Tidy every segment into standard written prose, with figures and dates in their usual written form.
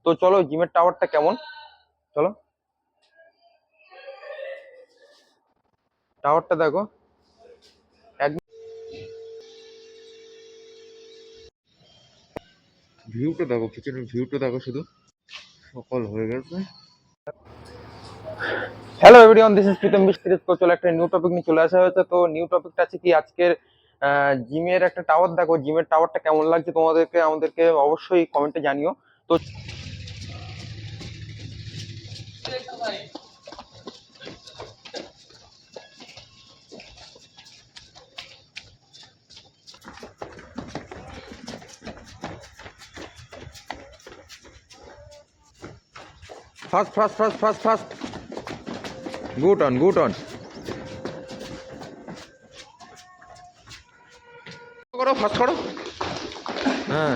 তো চলো জিমের টাওয়ারটা কেমন, চলো টাওয়ারটা দেখো একদম। ভিউটা দেখো, কিচেনের ভিউটা দেখো শুধু, সকাল হয়ে গেছে। Hello everyone, this is Pritam Mistry. তো চলো একটা নিউ টপিক নিয়ে চলে আসা হয়েছে। তো নিউ টপিকটা আছে কি আজকের জিমের একটা টাওয়ার দেখো, জিমের টাওয়ারটা কেমন লাগছে তোমাদেরকে আমাদেরকে অবশ্যই কমেন্টে জানিও। তো fast fast fast fast fast, good on good on, করো ফাস্ট করো, হ্যাঁ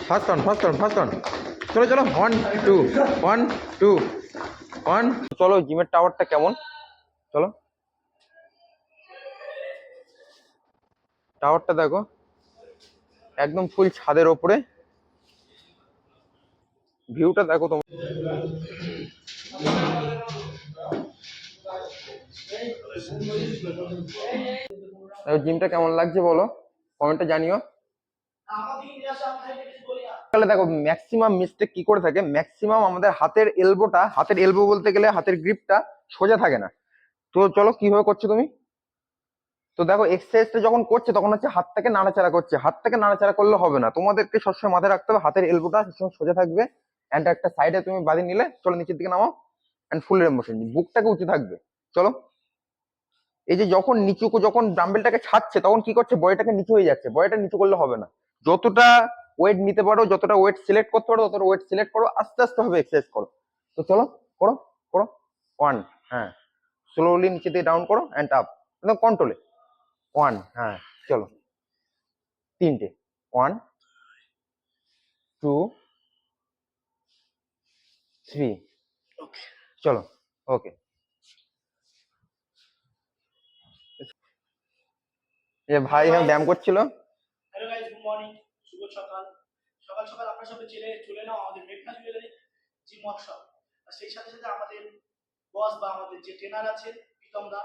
fast on fast on fast on, চলো চলো 1 2 1 2 1। চলো জিমের টাওয়ারটা কেমন, চলো টাওয়ারটা দেখো একদম ফুল ছাদের ওপরে, ভিউটা দেখো তোমার। জিমটা কেমন লাগছে বলো, কমেন্টে জানিও। তাহলে দেখো ম্যাক্সিমাম মিস্টেক কি করে থাকে, ম্যাক্সিমাম আমাদের হাতের এলবো বলতে গেলে হাতের গ্রিপটা সোজা থাকে না। তো চলো কিভাবে করছো তুমি, তো দেখো এক্সারসাইজটা যখন করছে তখন হচ্ছে হাতটাকে নাড়াচাড়া করছে, হাতটাকে নাড়াচাড়া করলে হবে না, তোমাদেরকে সবসময় মাথায় রাখতে হবে হাতের এলবোটা সবসময় সোজা থাকবে। অ্যান্ড একটা সাইডে তুমি বাঁধি নিলে, চলো নিচের দিকে নামাও অ্যান্ড ফুল রেপ মোশন, বুকটাকে উঁচু থাকবে। চলো এই যে যখন নিচু, যখন ডাম্বেলটাকে ছাড়ছে তখন কি করছে, বডিটাকে নিচু হয়ে যাচ্ছে, বডিটা নিচু করলে হবে না। যতটা ওয়েট নিতে পারো, যতটা ওয়েট সিলেক্ট করতে পারো ততটা ওয়েট সিলেক্ট করো, আস্তে আস্তে হবে এক্সারসাইজ করো। তো চলো করো করো, 1, হ্যাঁ স্লোলি নিচে দিয়ে ডাউন করো অ্যান্ড আপ, একদম কন্ট্রোলে, 1, হ্যাঁ চলো তিনটে, 1 2 3, চলো ওকে। যে ভাই এখানে ব্যায়াম করছিল। হ্যালো গাইস, গুড মর্নিং, শুভ সকাল। সকাল সকাল আপনারা সবাই চলে নাও আমাদের মেঘনা জুয়েলারি জিম ওয়ার্কশপ। আর সেই সাথে সাথে আমাদের বস বা আমাদের যে ট্রেনার আছে প্রীতম দা,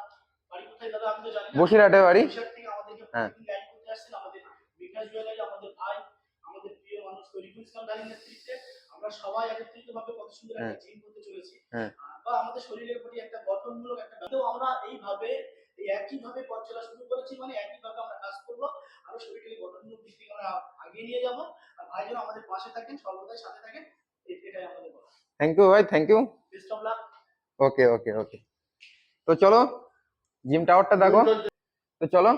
বাড়ি কোথায় দাদা আমি তো জানি না, বসিরহাটে বাড়ি। বসিরহাট থেকে আমাদেরকে প্রতিদিন গাইড করতে আসছেন আমাদের মেঘনা জুয়েলারি, আমাদের ভাই, আমাদের প্রিয় মানুষ তরিকুল ইসলাম দাঁড়িয়ে নেতৃত্বে আমরা সবাই একত্রিত ভাবে কত সুন্দর একটা জিম করতে চলেছি। বা আমাদের শরীরের প্রতি একটা গঠনমূলক একটা আমরা এইভাবে একইভাবে পথ চলা শুরু করেছি, মানে একইভাবে আমরা কাজ করবো, আরো শরীরকে গঠনমূলক দিক থেকে আমরা আগিয়ে নিয়ে যাবো। আর ভাই যেন আমাদের পাশে থাকেন, সর্বদাই সাথে থাকেন, এটাই আমাদের বলা। থ্যাংক ইউ ভাই, thank you. Best of luck. Okay okay okay, তো চলো জিম টাওয়ারটা দেখো। তো চলো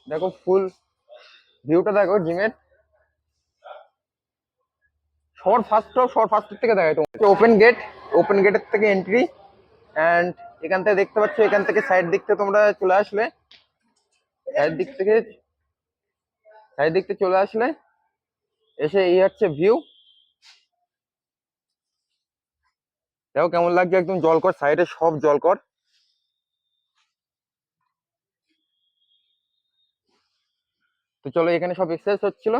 দেখো ফুল ভিউটা দেখো জিমের, সবার ফার্স্ট থেকে দেখায় তোমার ওপেন গেট, ওপেন গেটের থেকে এন্ট্রি। অ্যান্ড এখান থেকে দেখতে পাচ্ছ, এখান থেকে সাইড দিক থেকে তোমরা চলে আসলে, সাইড দিক থেকে চলে আসলে এসে এই হচ্ছে ভিউ, দেখো কেমন লাগছে, একদম জলকর, সাইডে সব জলকর। তো চলো এখানে সব এক্সারসাইজ হচ্ছিল।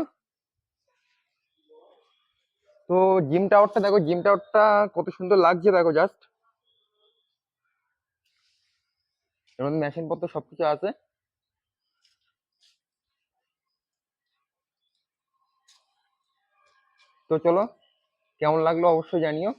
তো জিম টাওয়ারটা দেখো, জিম টাওয়ারটা কত সুন্দর লাগছে দেখো, জাস্ট এর মধ্যে মেশিন পত্র সবকিছু আছে। তো চলো কেমন লাগলো অবশ্যই জানিও।